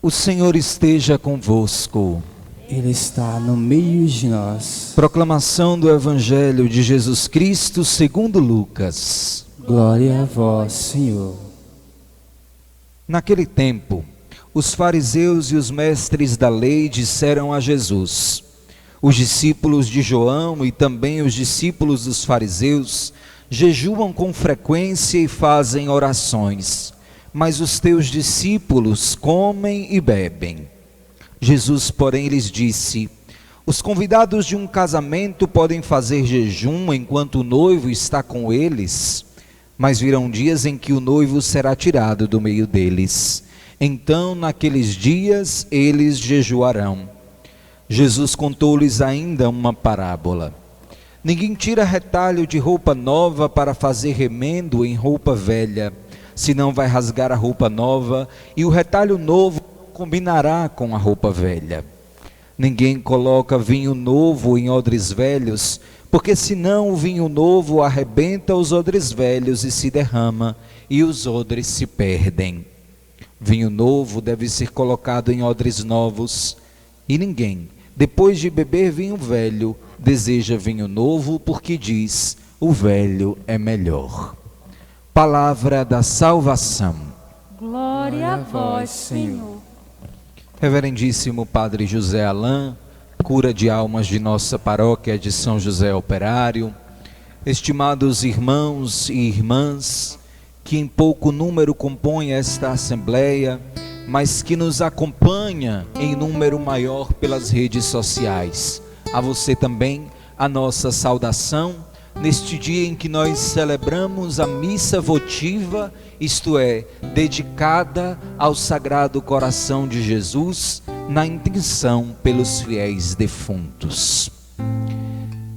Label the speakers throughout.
Speaker 1: O Senhor esteja convosco.
Speaker 2: Ele está no meio de nós.
Speaker 1: Proclamação do Evangelho de Jesus Cristo segundo Lucas.
Speaker 2: Glória a vós, Senhor.
Speaker 1: Naquele tempo, os fariseus e os mestres da lei disseram a Jesus: os discípulos de João e também os discípulos dos fariseus jejuam com frequência e fazem orações, mas os teus discípulos comem e bebem. Jesus, porém, lhes disse: os convidados de um casamento podem fazer jejum enquanto o noivo está com eles, mas virão dias em que o noivo será tirado do meio deles. Então, naqueles dias, eles jejuarão. Jesus contou-lhes ainda uma parábola. Ninguém tira retalho de roupa nova para fazer remendo em roupa velha, senão vai rasgar a roupa nova, e o retalho novo combinará com a roupa velha. Ninguém coloca vinho novo em odres velhos, porque senão o vinho novo arrebenta os odres velhos e se derrama, e os odres se perdem. Vinho novo deve ser colocado em odres novos, e ninguém, depois de beber vinho velho, deseja vinho novo, porque diz: o velho é melhor. Palavra da salvação.
Speaker 3: Glória a vós, Senhor.
Speaker 1: Reverendíssimo Padre José Alain, cura de almas de nossa paróquia de São José Operário, estimados irmãos e irmãs, que em pouco número compõem esta assembleia, mas que nos acompanha em número maior pelas redes sociais. A você também a nossa saudação, neste dia em que nós celebramos a missa votiva, isto é, dedicada ao Sagrado Coração de Jesus, na intenção pelos fiéis defuntos.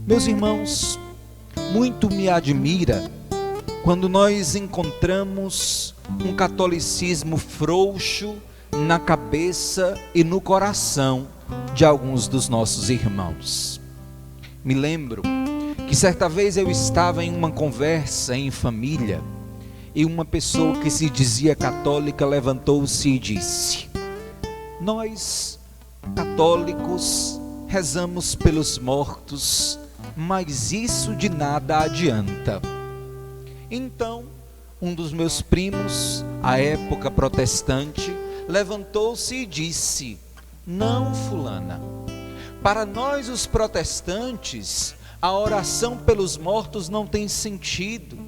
Speaker 1: Meus irmãos, muito me admira quando nós encontramos um catolicismo frouxo na cabeça e no coração de alguns dos nossos irmãos. Me lembro que certa vez eu estava em uma conversa em família e uma pessoa que se dizia católica levantou-se e disse: nós, católicos, rezamos pelos mortos, mas isso de nada adianta. Então, um dos meus primos, à época protestante, levantou-se e disse: não, fulana, para nós os protestantes, a oração pelos mortos não tem sentido,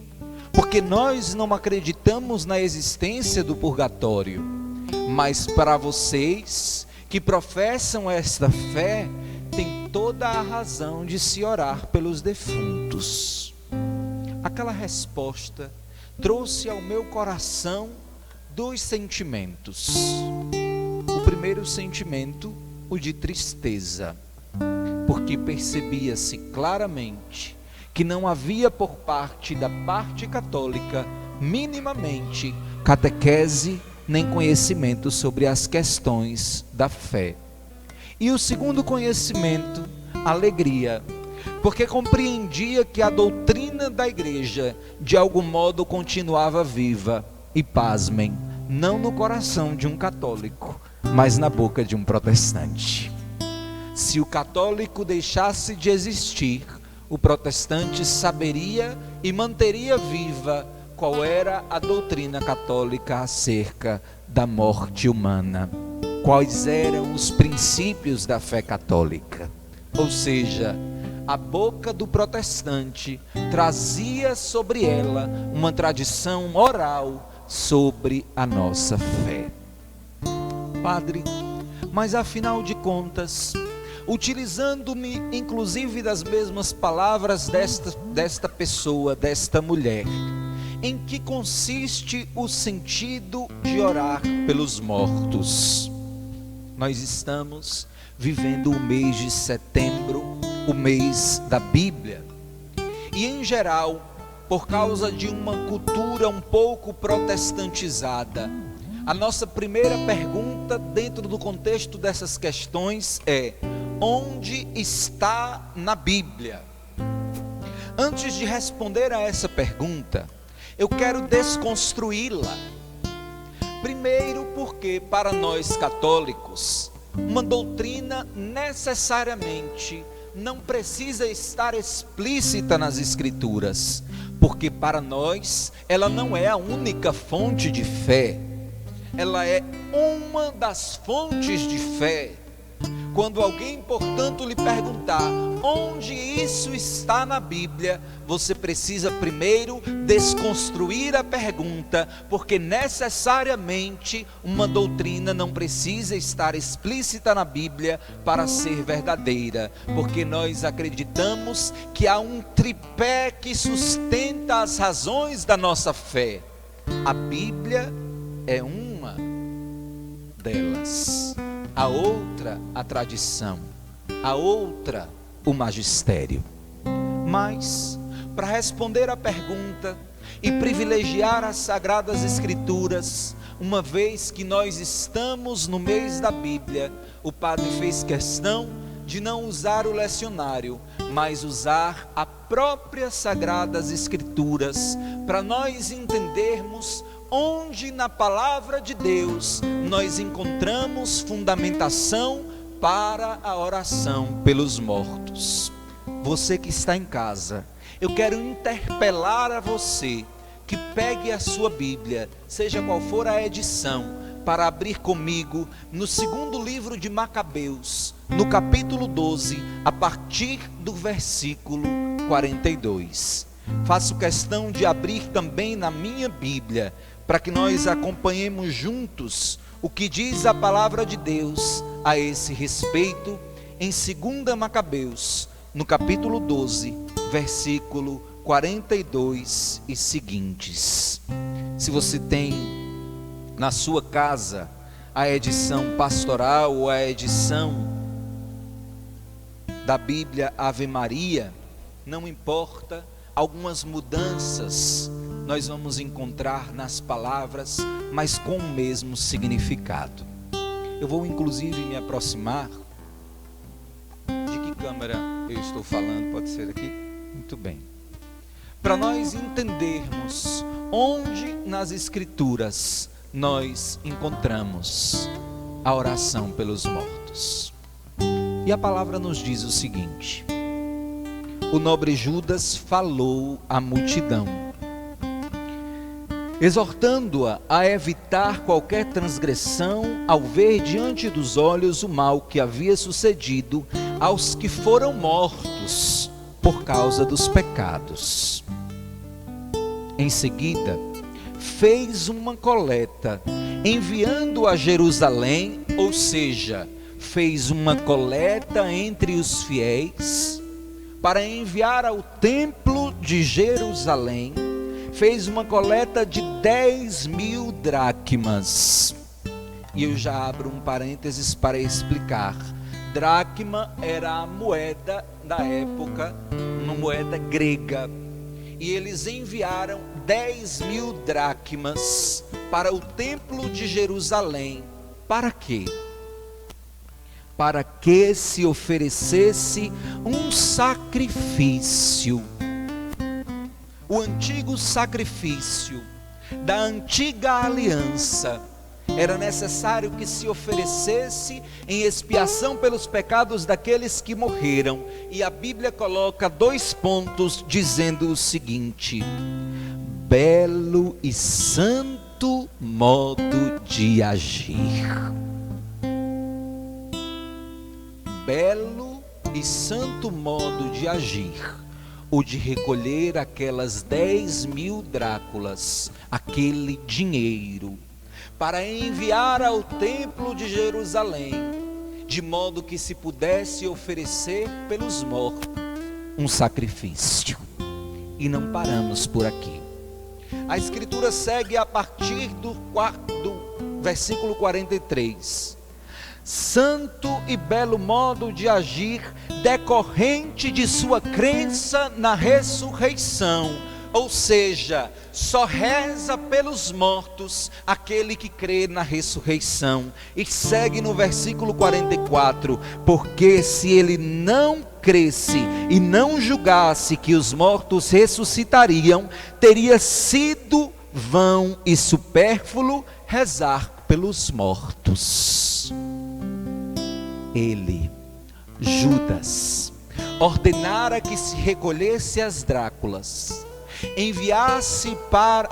Speaker 1: porque nós não acreditamos na existência do purgatório. Mas para vocês que professam esta fé, tem toda a razão de se orar pelos defuntos. Aquela resposta trouxe ao meu coração dois sentimentos. O primeiro sentimento, o de tristeza, porque percebia-se claramente que não havia por parte da parte católica minimamente catequese nem conhecimento sobre as questões da fé. E o segundo conhecimento, alegria, porque compreendia que a doutrina da igreja de algum modo continuava viva, e pasmem, não no coração de um católico, mas na boca de um protestante. Se o católico deixasse de existir, o protestante saberia e manteria viva qual era a doutrina católica acerca da morte humana, quais eram os princípios da fé católica. Ou seja, a boca do protestante trazia sobre ela uma tradição oral sobre a nossa fé. Padre, mas afinal de contas, utilizando-me inclusive das mesmas palavras desta pessoa, desta mulher, em que consiste o sentido de orar pelos mortos? Nós estamos vivendo o mês de setembro, o mês da Bíblia, e em geral, por causa de uma cultura um pouco protestantizada, A nossa primeira pergunta dentro do contexto dessas questões é: onde está na Bíblia? Antes de responder a essa pergunta, eu quero desconstruí-la. Primeiro, porque para nós católicos, uma doutrina necessariamente não precisa estar explícita nas Escrituras, porque para nós ela não é a única fonte de fé, ela é uma das fontes de fé. Quando alguém, portanto, lhe perguntar onde isso está na Bíblia, você precisa primeiro desconstruir a pergunta, porque necessariamente uma doutrina não precisa estar explícita na Bíblia para ser verdadeira, porque nós acreditamos que há um tripé que sustenta as razões da nossa fé. A Bíblia é uma delas. A outra, a tradição. A outra, o magistério. Mas, para responder à pergunta e privilegiar as Sagradas Escrituras, uma vez que nós estamos no mês da Bíblia, o padre fez questão de não usar o lecionário, mas usar a própria Sagradas Escrituras, para nós entendermos onde na palavra de Deus nós encontramos fundamentação para a oração pelos mortos. Você que está em casa, eu quero interpelar a você que pegue a sua Bíblia, seja qual for a edição, para abrir comigo no segundo livro de Macabeus, no capítulo 12, a partir do versículo 42. Faço questão de abrir também na minha Bíblia, para que nós acompanhemos juntos o que diz a palavra de Deus a esse respeito, em 2 Macabeus, no capítulo 12, versículo 42 e seguintes. Se você tem na sua casa a edição pastoral ou a edição da Bíblia Ave Maria, não importa, algumas mudanças nós vamos encontrar nas palavras, mas com o mesmo significado. Eu vou inclusive me aproximar. De que câmera eu estou falando? Pode ser aqui? Muito bem. Para nós entendermos onde nas Escrituras nós encontramos a oração pelos mortos. E a palavra nos diz o seguinte: o nobre Judas falou à multidão, exortando-a a evitar qualquer transgressão ao ver diante dos olhos o mal que havia sucedido aos que foram mortos por causa dos pecados. Em seguida, fez uma coleta, enviando a Jerusalém, ou seja, fez uma coleta entre os fiéis, para enviar ao templo de Jerusalém, fez uma coleta de 10.000 dracmas. E eu já abro um parênteses para explicar. Dracma era a moeda da época, uma moeda grega. E eles enviaram 10.000 dracmas para o templo de Jerusalém. Para quê? Para que se oferecesse um sacrifício. O antigo sacrifício da antiga aliança era necessário que se oferecesse em expiação pelos pecados daqueles que morreram. E a Bíblia coloca 2 pontos dizendo o seguinte: belo e santo modo de agir. Belo e santo modo de agir, o de recolher aquelas 10.000 dracmas, aquele dinheiro, para enviar ao templo de Jerusalém, de modo que se pudesse oferecer pelos mortos um sacrifício. E não paramos por aqui. A Escritura segue a partir do versículo 43. Santo e belo modo de agir, decorrente de sua crença na ressurreição, Ou seja, só reza pelos mortos aquele que crê na ressurreição. E segue no versículo 44: porque se ele não cresce e não julgasse que os mortos ressuscitariam, teria sido vão e supérfluo rezar pelos mortos. Ele, Judas, ordenara que se recolhesse as dracmas, enviasse para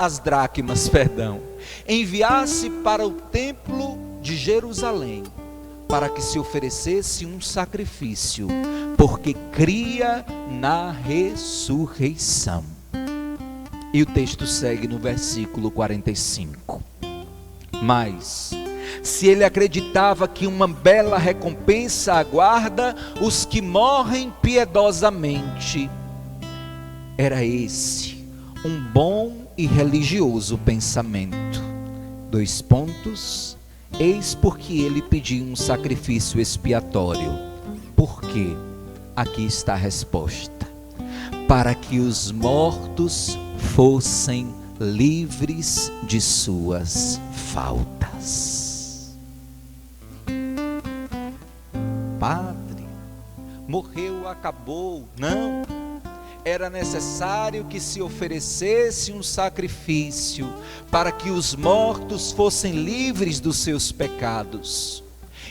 Speaker 1: o templo de Jerusalém, para que se oferecesse um sacrifício, porque cria na ressurreição. E o texto segue no versículo 45. Mas, se ele acreditava que uma bela recompensa aguarda os que morrem piedosamente, era esse um bom e religioso pensamento. Eis porque ele pediu um sacrifício expiatório. Porque aqui está a resposta: para que os mortos fossem livres de suas faltas. Padre, morreu, acabou. Não, era necessário que se oferecesse um sacrifício para que os mortos fossem livres dos seus pecados.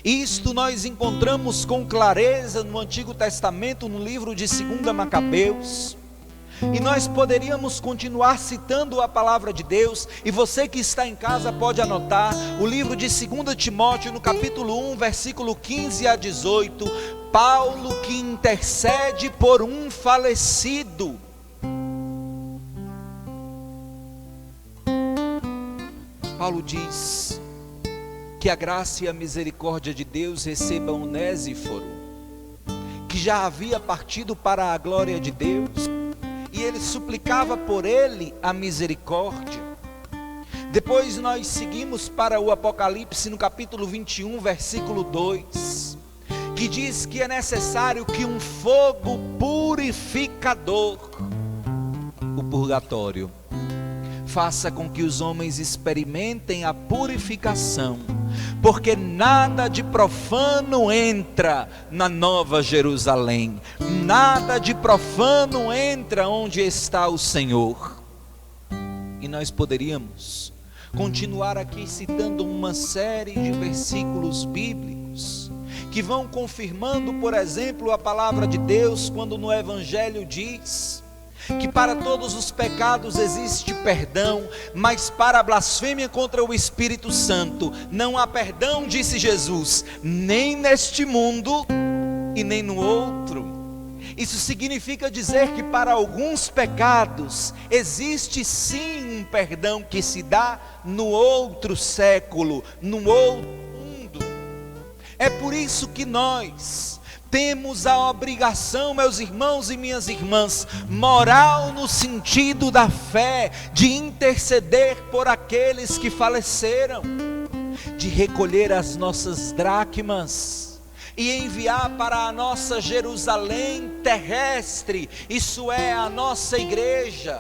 Speaker 1: Isto nós encontramos com clareza no Antigo Testamento, no livro de 2 Macabeus. E nós poderíamos continuar citando a palavra de Deus, e você que está em casa pode anotar o livro de 2 Timóteo, no capítulo 1, versículo 15 a 18, Paulo que intercede por um falecido. Paulo diz que a graça e a misericórdia de Deus recebam Onésiforo, que já havia partido para a glória de Deus, e ele suplicava por ele a misericórdia. Depois nós seguimos para o Apocalipse, no capítulo 21, versículo 2, que diz que é necessário que um fogo purificador, o purgatório, faça com que os homens experimentem a purificação, porque nada de profano entra na Nova Jerusalém, nada de profano entra onde está o Senhor. E nós poderíamos continuar aqui citando uma série de versículos bíblicos que vão confirmando, por exemplo, a palavra de Deus, quando no Evangelho diz que para todos os pecados existe perdão, mas para a blasfêmia contra o Espírito Santo não há perdão, disse Jesus, nem neste mundo e nem no outro. Isso significa dizer que para alguns pecados existe sim um perdão que se dá no outro século, no outro mundo. É por isso que nós temos a obrigação, meus irmãos e minhas irmãs, moral no sentido da fé, de interceder por aqueles que faleceram, de recolher as nossas dracmas e enviar para a nossa Jerusalém terrestre, isso é, a nossa igreja,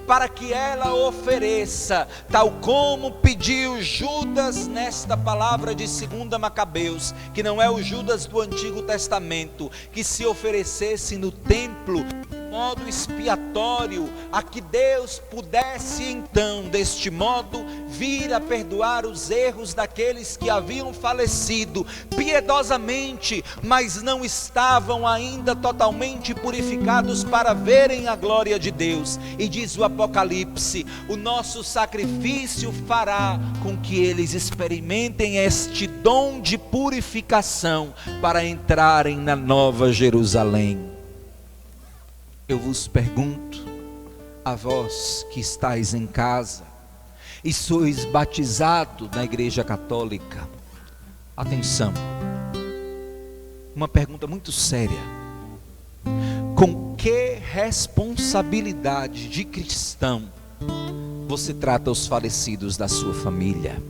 Speaker 1: para que ela ofereça, tal como pediu Judas nesta palavra de 2 Macabeus, que não é o Judas do Antigo Testamento, que se oferecesse no templo, modo expiatório, a que Deus pudesse então, deste modo, vir a perdoar os erros daqueles que haviam falecido piedosamente, mas não estavam ainda totalmente purificados para verem a glória de Deus. E diz o Apocalipse: o nosso sacrifício fará com que eles experimentem este dom de purificação para entrarem na Nova Jerusalém. Eu vos pergunto, a vós que estáis em casa e sois batizados na Igreja Católica, atenção, uma pergunta muito séria: com que responsabilidade de cristão você trata os falecidos da sua família?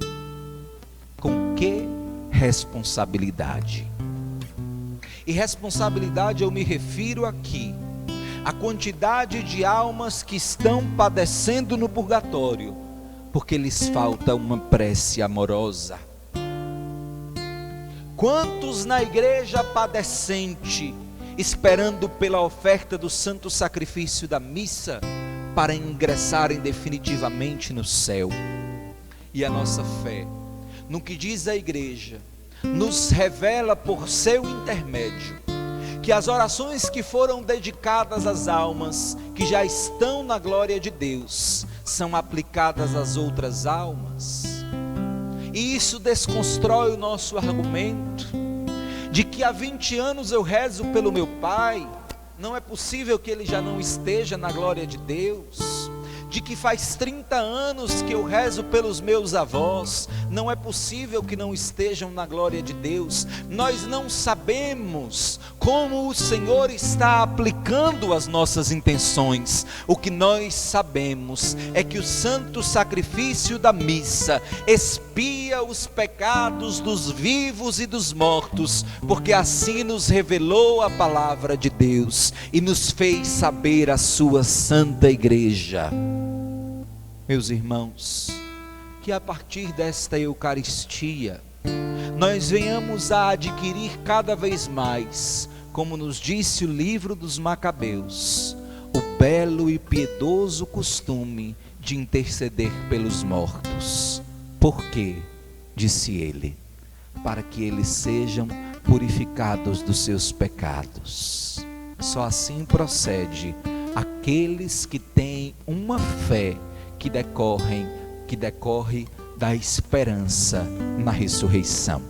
Speaker 1: Com que responsabilidade? E responsabilidade eu me refiro aqui a quantidade de almas que estão padecendo no purgatório, porque lhes falta uma prece amorosa. Quantos na igreja padecente, esperando pela oferta do santo sacrifício da missa, para ingressarem definitivamente no céu. E a nossa fé, no que diz a igreja, nos revela por seu intermédio, que as orações que foram dedicadas às almas que já estão na glória de Deus são aplicadas às outras almas. E isso desconstrói o nosso argumento de que há 20 anos eu rezo pelo meu pai, não é possível que ele já não esteja na glória de Deus. De que faz 30 anos que eu rezo pelos meus avós, não é possível que não estejam na glória de Deus. Nós não sabemos como o Senhor está aplicando as nossas intenções. O que nós sabemos é que o santo sacrifício da missa expia os pecados dos vivos e dos mortos, porque assim nos revelou a palavra de Deus e nos fez saber a sua santa igreja. Meus irmãos, que a partir desta Eucaristia, nós venhamos a adquirir cada vez mais, como nos disse o livro dos Macabeus, o belo e piedoso costume de interceder pelos mortos. Por quê? Disse ele, para que eles sejam purificados dos seus pecados. Só assim procede aqueles que têm uma fé que decorre da esperança na ressurreição.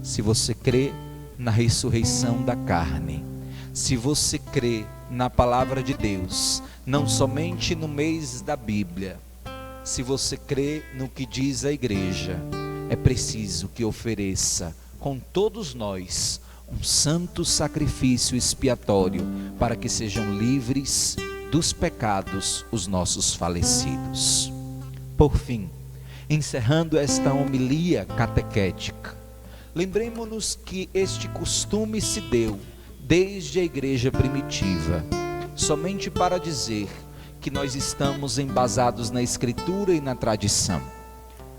Speaker 1: Se você crê na ressurreição da carne, se você crê na palavra de Deus, não somente no mês da Bíblia, se você crê no que diz a igreja, é preciso que ofereça com todos nós um santo sacrifício expiatório para que sejam livres dos pecados os nossos falecidos. Por fim, encerrando esta homilia catequética, lembremos-nos que este costume se deu desde a igreja primitiva, somente para dizer que nós estamos embasados na Escritura e na tradição.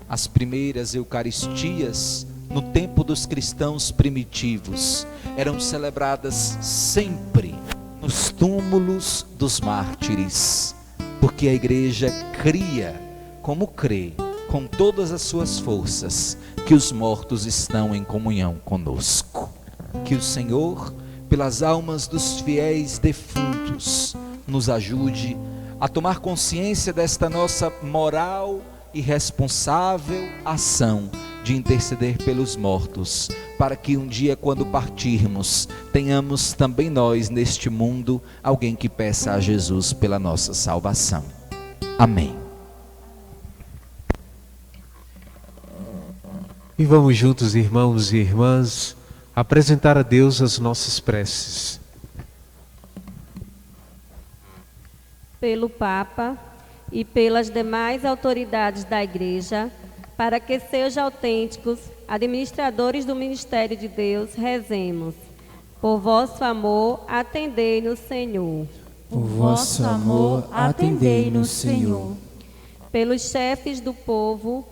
Speaker 1: As primeiras Eucaristias, no tempo dos cristãos primitivos, eram celebradas sempre nos túmulos dos mártires, porque a igreja cria, como crê, com todas as suas forças, que os mortos estão em comunhão conosco. Que o Senhor, pelas almas dos fiéis defuntos, nos ajude a tomar consciência desta nossa moral e responsável ação de interceder pelos mortos, para que um dia, quando partirmos, tenhamos também nós neste mundo alguém que peça a Jesus pela nossa salvação. Amém.
Speaker 4: E vamos juntos, irmãos e irmãs, apresentar a Deus as nossas preces.
Speaker 5: Pelo Papa e pelas demais autoridades da Igreja, para que sejam autênticos administradores do ministério de Deus, rezemos. Por vosso amor, atendei-nos, Senhor.
Speaker 2: Por vosso amor, atendei-nos, Senhor.
Speaker 5: Pelos chefes do povo,